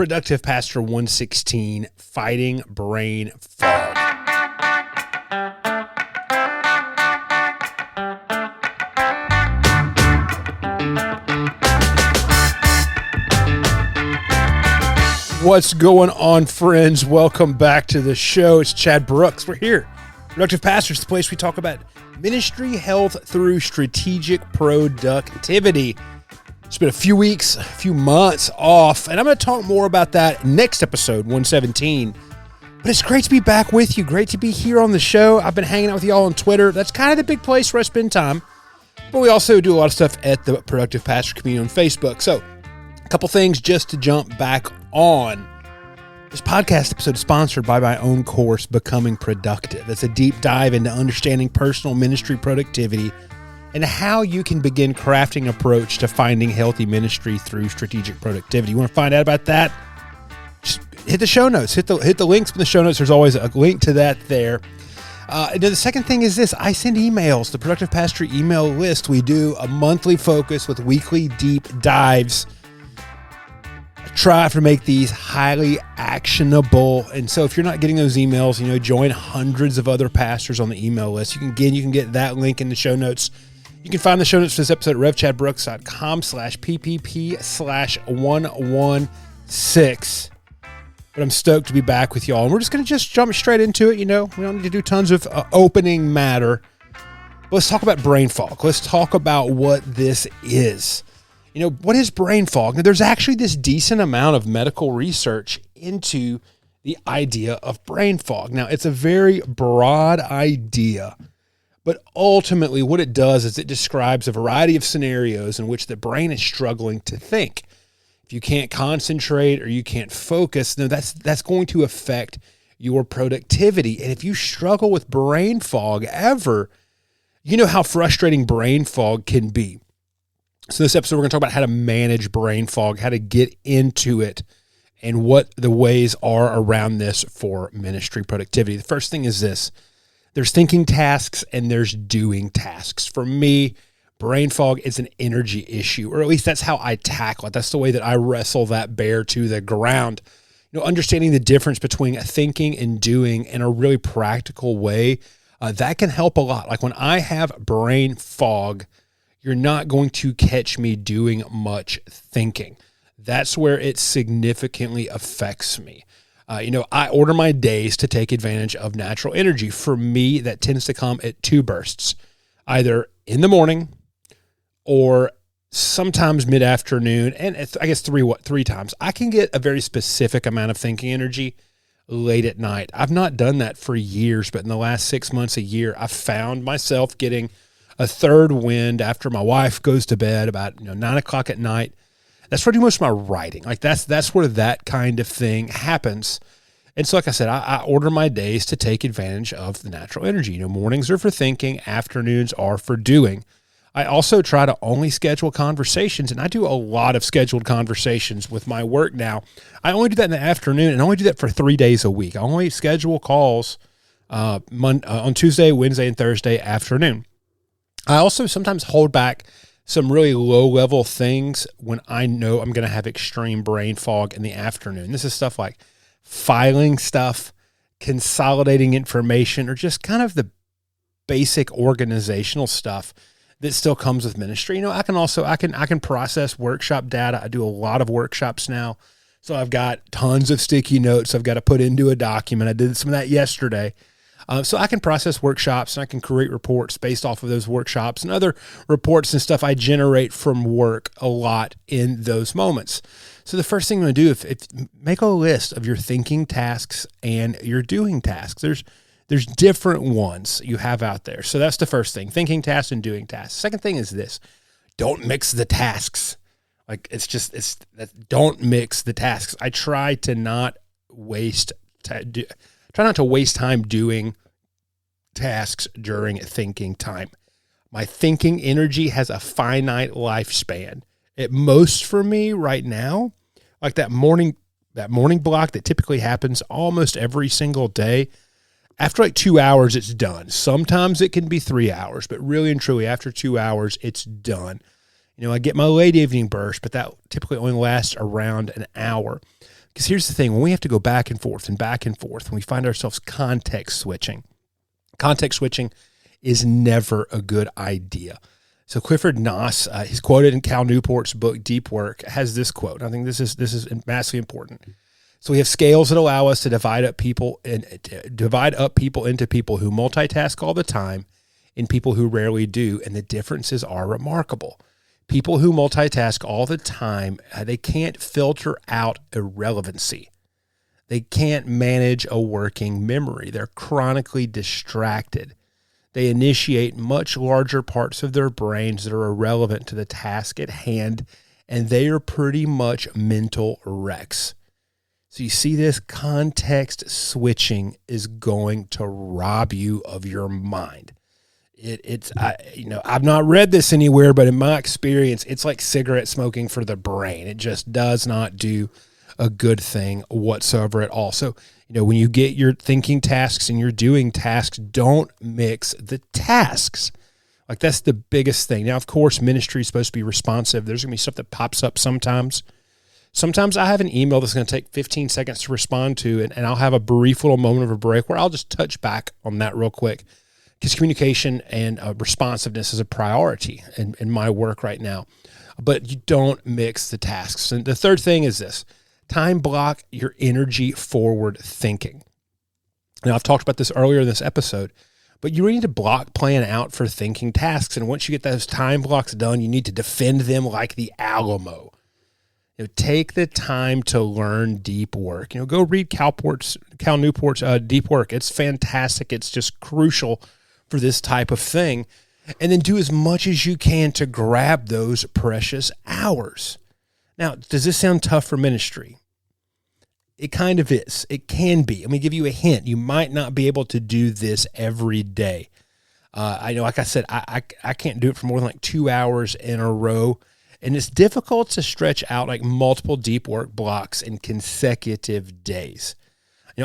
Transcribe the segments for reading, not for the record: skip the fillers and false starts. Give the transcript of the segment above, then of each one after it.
Productive Pastor 116, Fighting Brain Fog. What's going on, friends? Welcome back to the show. It's Chad Brooks. We're here. Productive Pastors, the place we talk about ministry health through strategic productivity. It's been a few weeks, a few months off, and I'm going to talk more about that next episode, 117. But it's great to be back with you. Great to be here on the show. I've been hanging out with y'all on Twitter. That's kind of the big place where I spend time. But we also do a lot of stuff at the Productive Pastor community on Facebook. So, a couple things just to jump back on. This podcast episode is sponsored by my own course, Becoming Productive. It's a deep dive into understanding personal ministry productivity and how you can begin crafting an approach to finding healthy ministry through strategic productivity. You want to find out about that? Just hit the show notes. Hit the links in the show notes. There's always a link to that there. The second thing is this. I send emails, the Productive Pastor email list. We do a monthly focus with weekly deep dives. Try to make these highly actionable. And so if you're not getting those emails, join hundreds of other pastors on the email list. You can get that link in the show notes. You can find the show notes for this episode at revchadbrooks.com/PPP/116. But I'm stoked to be back with y'all. And we're just going to jump straight into it. We don't need to do tons of opening matter. But let's talk about brain fog. Let's talk about what this is. What is brain fog? Now, there's actually this decent amount of medical research into the idea of brain fog. Now, it's a very broad idea, but ultimately what it does is it describes a variety of scenarios in which the brain is struggling to think. If you can't concentrate or you can't focus, that's going to affect your productivity. And if you struggle with brain fog ever, you know how frustrating brain fog can be. So this episode, we're going to talk about how to manage brain fog, how to get into it, and what the ways are around this for ministry productivity. The first thing is this. There's thinking tasks and there's doing tasks. For me, brain fog is an energy issue, or at least that's how I tackle it. That's the way that I wrestle that bear to the ground. Understanding the difference between thinking and doing in a really practical way, that can help a lot. Like when I have brain fog, you're not going to catch me doing much thinking. That's where it significantly affects me. I order my days to take advantage of natural energy. For me, that tends to come at two bursts, either in the morning or sometimes mid-afternoon, and I guess three times. I can get a very specific amount of thinking energy late at night. I've not done that for years, but in the last 6 months, a year, I've found myself getting a third wind after my wife goes to bed about 9 o'clock at night. That's where I do most of my writing. Like that's where that kind of thing happens. And so, like I said, I order my days to take advantage of the natural energy. Mornings are for thinking, afternoons are for doing. I also try to only schedule conversations, and I do a lot of scheduled conversations with my work now. I only do that in the afternoon, and I only do that for 3 days a week. I only schedule calls on Tuesday, Wednesday, and Thursday afternoon. I also sometimes hold back some really low-level things when I know I'm going to have extreme brain fog in the afternoon. This is stuff like filing stuff, consolidating information, or just kind of the basic organizational stuff that still comes with ministry. I can process workshop data. I do a lot of workshops now. So I've got tons of sticky notes I've got to put into a document. I did some of that yesterday. So I can process workshops and I can create reports based off of those workshops and other reports and stuff I generate from work a lot in those moments. So the first thing I'm going to do is make a list of your thinking tasks and your doing tasks. There's different ones you have out there. So that's the first thing, thinking tasks and doing tasks. Second thing is this, don't mix the tasks. Don't mix the tasks. I try not to waste time doing tasks during thinking time. My thinking energy has a finite lifespan. At most for me right now, like that morning block that typically happens almost every single day, after like 2 hours, it's done. Sometimes it can be 3 hours, but really and truly after 2 hours, it's done. I get my late evening burst, but that typically only lasts around an hour. Because here's the thing, when we have to go back and forth, and we find ourselves context switching is never a good idea. So Clifford Noss, he's quoted in Cal Newport's book, Deep Work, has this quote. I think this is massively important. So we have scales that allow us to divide up people into people who multitask all the time and people who rarely do, and the differences are remarkable. People who multitask all the time, they can't filter out irrelevancy. They can't manage a working memory. They're chronically distracted. They initiate much larger parts of their brains that are irrelevant to the task at hand, and they are pretty much mental wrecks. So you see, this context switching is going to rob you of your mind. I've not read this anywhere, but in my experience, it's like cigarette smoking for the brain. It just does not do a good thing whatsoever at all. So, when you get your thinking tasks and your doing tasks, don't mix the tasks. Like, that's the biggest thing. Now, of course, ministry is supposed to be responsive. There's going to be stuff that pops up sometimes. Sometimes I have an email that's going to take 15 seconds to respond to, and I'll have a brief little moment of a break where I'll just touch back on that real quick. Because communication and responsiveness is a priority in my work right now. But you don't mix the tasks. And the third thing is this: time block your energy forward thinking. Now, I've talked about this earlier in this episode, but you need to plan out for thinking tasks. And once you get those time blocks done, you need to defend them like the Alamo. Take the time to learn deep work. Go read Cal Newport's Deep Work. It's fantastic. It's just crucial for this type of thing. And then do as much as you can to grab those precious hours. Now, does this sound tough for ministry? It kind of is. It can be. Let me give you a hint. You might not be able to do this every day. I know, like I said, I can't do it for more than like 2 hours in a row. And it's difficult to stretch out like multiple deep work blocks in consecutive days.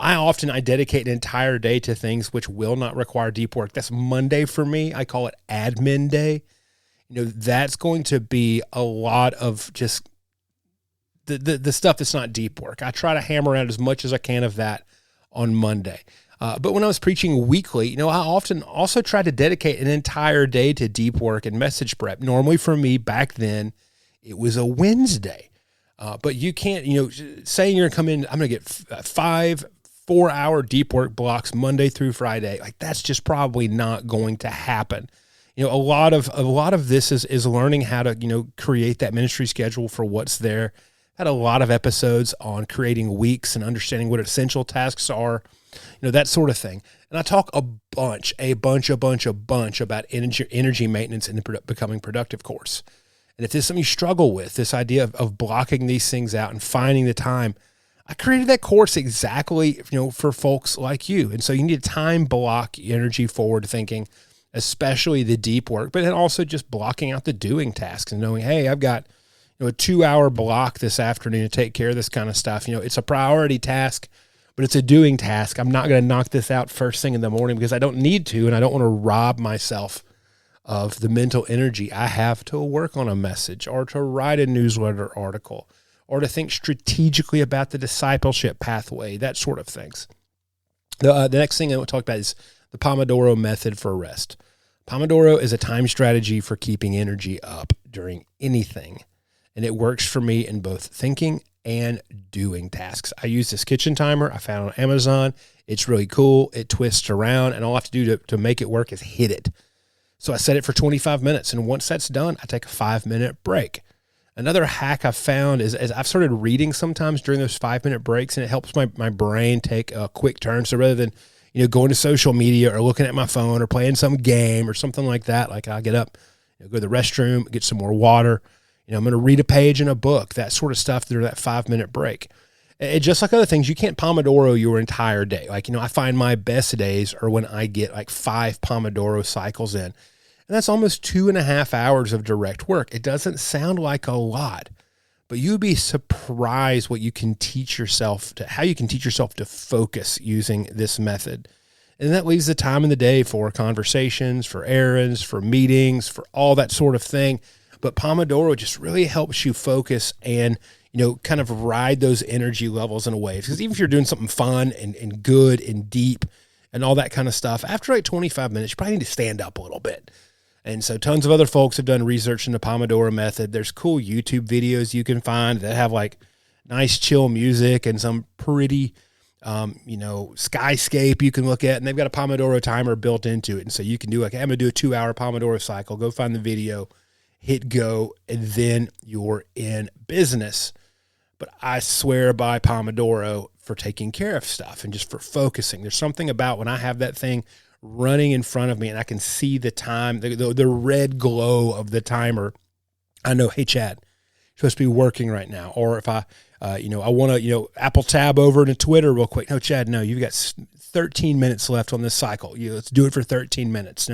I dedicate an entire day to things which will not require deep work. That's Monday for me. I call it admin day. That's going to be a lot of just the stuff that's not deep work. I try to hammer out as much as I can of that on Monday. But when I was preaching weekly, I often also try to dedicate an entire day to deep work and message prep. Normally for me back then, it was a Wednesday. But you can't, saying you're going to come in, I'm going to get 5 4-hour deep work blocks Monday through Friday. Like, that's just probably not going to happen. A lot of this is learning how to, create that ministry schedule for what's there. Had a lot of episodes on creating weeks and understanding what essential tasks are, that sort of thing. And I talk a bunch about energy maintenance in the Becoming Productive course. And if this is something you struggle with, this idea of blocking these things out and finding the time, I created that course exactly, for folks like you. And so you need to time block energy forward thinking, especially the deep work, but then also just blocking out the doing tasks and knowing, hey, I've got a 2-hour block this afternoon to take care of this kind of stuff. It's a priority task, but it's a doing task. I'm not going to knock this out first thing in the morning because I don't need to, and I don't want to rob myself of the mental energy I have to work on a message or to write a newsletter article or to think strategically about the discipleship pathway, that sort of things. The next thing I want to talk about is the Pomodoro method for rest. Pomodoro is a time strategy for keeping energy up during anything, and it works for me in both thinking and doing tasks. I use this kitchen timer I found on Amazon. It's really cool. It twists around, and all I have to do to make it work is hit it. So I set it for 25 minutes, and once that's done, I take a 5-minute break. Another hack I've found is I've started reading sometimes during those 5-minute breaks, and it helps my brain take a quick turn. So rather than going to social media or looking at my phone or playing some game or something like that, like I get up, go to the restroom, get some more water. I'm going to read a page in a book, that sort of stuff during that 5-minute break. And just like other things, you can't Pomodoro your entire day. Like, I find my best days are when I get like 5 Pomodoro cycles in. And that's almost 2.5 hours of direct work. It doesn't sound like a lot, but you'd be surprised what you can teach yourself how you can teach yourself to focus using this method. And that leaves the time in the day for conversations, for errands, for meetings, for all that sort of thing. but Pomodoro just really helps you focus and, kind of ride those energy levels in a way. Because even if you're doing something fun and good and deep and all that kind of stuff, after like 25 minutes, you probably need to stand up a little bit. And so tons of other folks have done research in the Pomodoro method. There's cool YouTube videos you can find that have like nice chill music and some pretty, skyscape you can look at. And they've got a Pomodoro timer built into it. And so you can do like, I'm going to do a 2-hour Pomodoro cycle. Go find the video, hit go, and then you're in business. But I swear by Pomodoro for taking care of stuff and just for focusing. There's something about when I have that thing running in front of me and I can see the time, the red glow of the timer. I know, hey, Chad, you're supposed to be working right now. Or if I want to, Apple tab over to Twitter real quick. No, Chad, no, you've got 13 minutes left on this cycle. Let's do it for 13 minutes.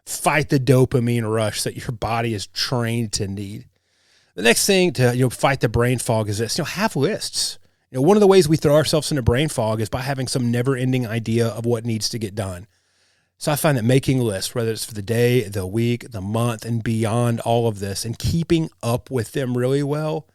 Fight the dopamine rush that your body is trained to need. The next thing to, fight the brain fog is this, have lists. One of the ways we throw ourselves into brain fog is by having some never-ending idea of what needs to get done. So I find that making lists, whether it's for the day, the week, the month, and beyond all of this, and keeping up with them really well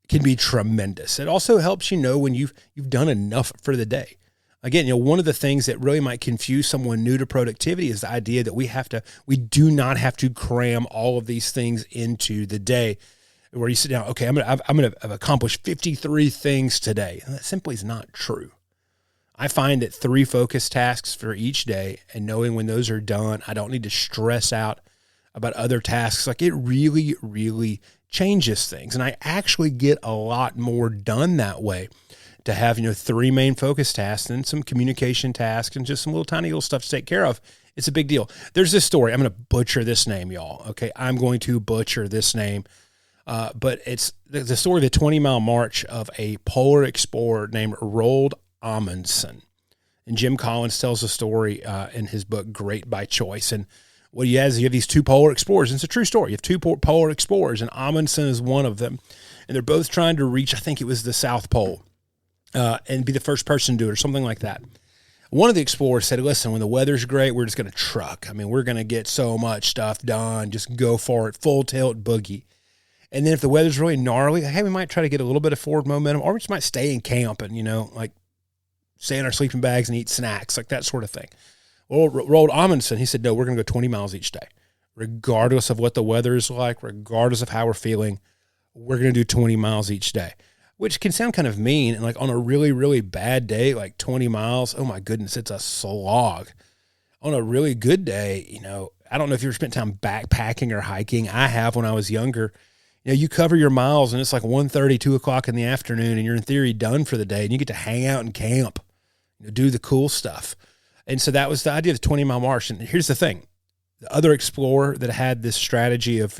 can be tremendous. It also helps when you've done enough for the day. Again, one of the things that really might confuse someone new to productivity is the idea that we do not have to cram all of these things into the day. Where you sit down, okay, I'm gonna accomplish 53 things today. And that simply is not true. I find that 3 focus tasks for each day, and knowing when those are done, I don't need to stress out about other tasks. Like, it really, really changes things. And I actually get a lot more done that way, to have, 3 main focus tasks and some communication tasks and just some tiny little stuff to take care of. It's a big deal. There's this story. I'm going to butcher this name, y'all. Okay. I'm going to butcher this name. But it's the story of the 20-mile march of a polar explorer named Roald Amundsen. And Jim Collins tells the story in his book, Great by Choice. And what he has, you have these 2 polar explorers. And it's a true story. You have 2 polar explorers, and Amundsen is one of them. And they're both trying to reach, I think it was the South Pole, and be the first person to do it or something like that. One of the explorers said, listen, when the weather's great, we're just going to truck. I mean, we're going to get so much stuff done. Just go for it, full tilt boogie. And then if the weather's really gnarly, hey, we might try to get a little bit of forward momentum, or we just might stay in camp and, stay in our sleeping bags and eat snacks, like that sort of thing. Well, Roald Amundsen, he said, no, we're going to go 20 miles each day. Regardless of what the weather is like, regardless of how we're feeling, we're going to do 20 miles each day, which can sound kind of mean. And like on a really, really bad day, like 20 miles, oh my goodness, it's a slog. On a really good day, I don't know if you ever spent time backpacking or hiking. I have when I was younger. You cover your miles and it's like 1:30, 2 o'clock in the afternoon, and you're in theory done for the day, and you get to hang out and camp, do the cool stuff. And so that was the idea of the 20-mile march. And here's the thing. The other explorer that had this strategy of,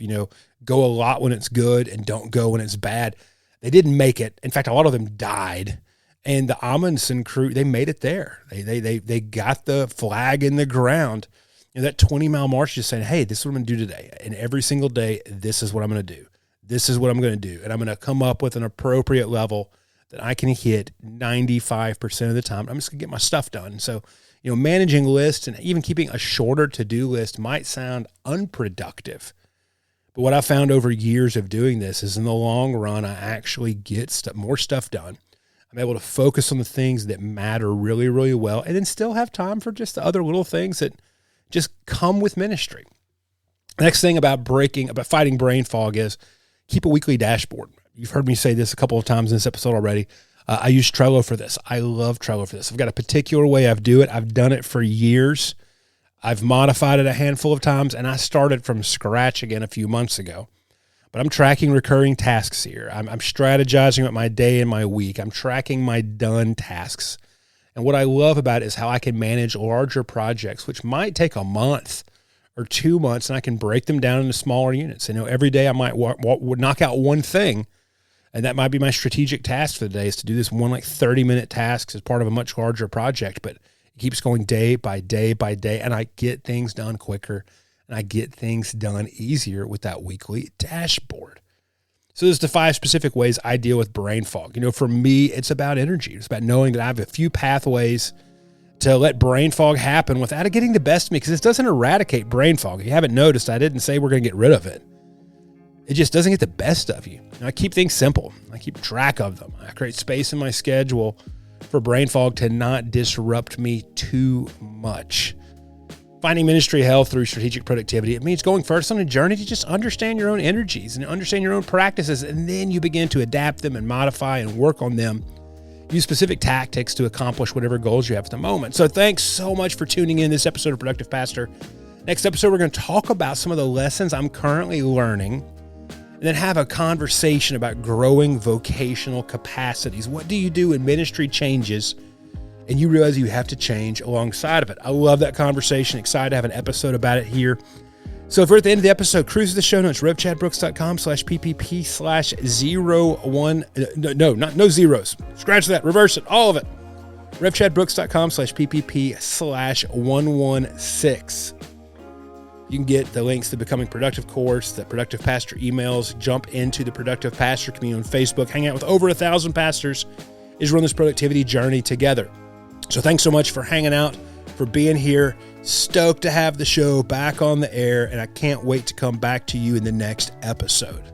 go a lot when it's good and don't go when it's bad, they didn't make it. In fact, a lot of them died. And the Amundsen crew, they made it there. They got the flag in the ground. That 20-mile march just saying, hey, this is what I'm going to do today. And every single day, this is what I'm going to do. This is what I'm going to do. And I'm going to come up with an appropriate level that I can hit 95% of the time. I'm just going to get my stuff done. So, managing lists and even keeping a shorter to-do list might sound unproductive. But what I found over years of doing this is in the long run, I actually get more stuff done. I'm able to focus on the things that matter really, really well, and then still have time for just the other little things that just come with ministry. Next thing about fighting brain fog is keep a weekly dashboard. You've heard me say this a couple of times in this episode already. I use Trello for this. I love Trello for this. I've got a particular way I do it. I've done it for years. I've modified it a handful of times, and I started from scratch again a few months ago. But I'm tracking recurring tasks here. I'm strategizing about my day and my week. I'm tracking my done tasks. And what I love about it is how I can manage larger projects, which might take a month or 2 months, and I can break them down into smaller units. Every day I might knock out one thing, and that might be my strategic task for the day, is to do this one 30-minute task as part of a much larger project. But it keeps going day by day by day, and I get things done quicker, and I get things done easier with that weekly dashboard. So there's the 5 specific ways I deal with brain fog. For me, it's about energy. It's about knowing that I have a few pathways to let brain fog happen without it getting the best of me, because this doesn't eradicate brain fog. If you haven't noticed, I didn't say we're going to get rid of it. it just doesn't get the best of you. And I keep things simple. I keep track of them. I create space in my schedule for brain fog to not disrupt me too much. Finding ministry health through strategic productivity, it means going first on a journey to just understand your own energies and understand your own practices, and then you begin to adapt them and modify and work on them. Use specific tactics to accomplish whatever goals you have at the moment. So thanks so much for tuning in this episode of Productive Pastor. Next episode, we're going to talk about some of the lessons I'm currently learning and then have a conversation about growing vocational capacities. What do you do when ministry changes and you realize you have to change alongside of it? I love that conversation. Excited to have an episode about it here. So if we're at the end of the episode, cruise to the show notes, revchadbrooks.com/PPP/01. No zeros. Scratch that. Reverse it. All of it. revchadbrooks.com/PPP/116. You can get the links to the Becoming Productive course, the Productive Pastor emails, jump into the Productive Pastor community on Facebook, hang out with over 1,000 pastors as we run this productivity journey together. So thanks so much for hanging out, for being here. Stoked to have the show back on the air, and I can't wait to come back to you in the next episode.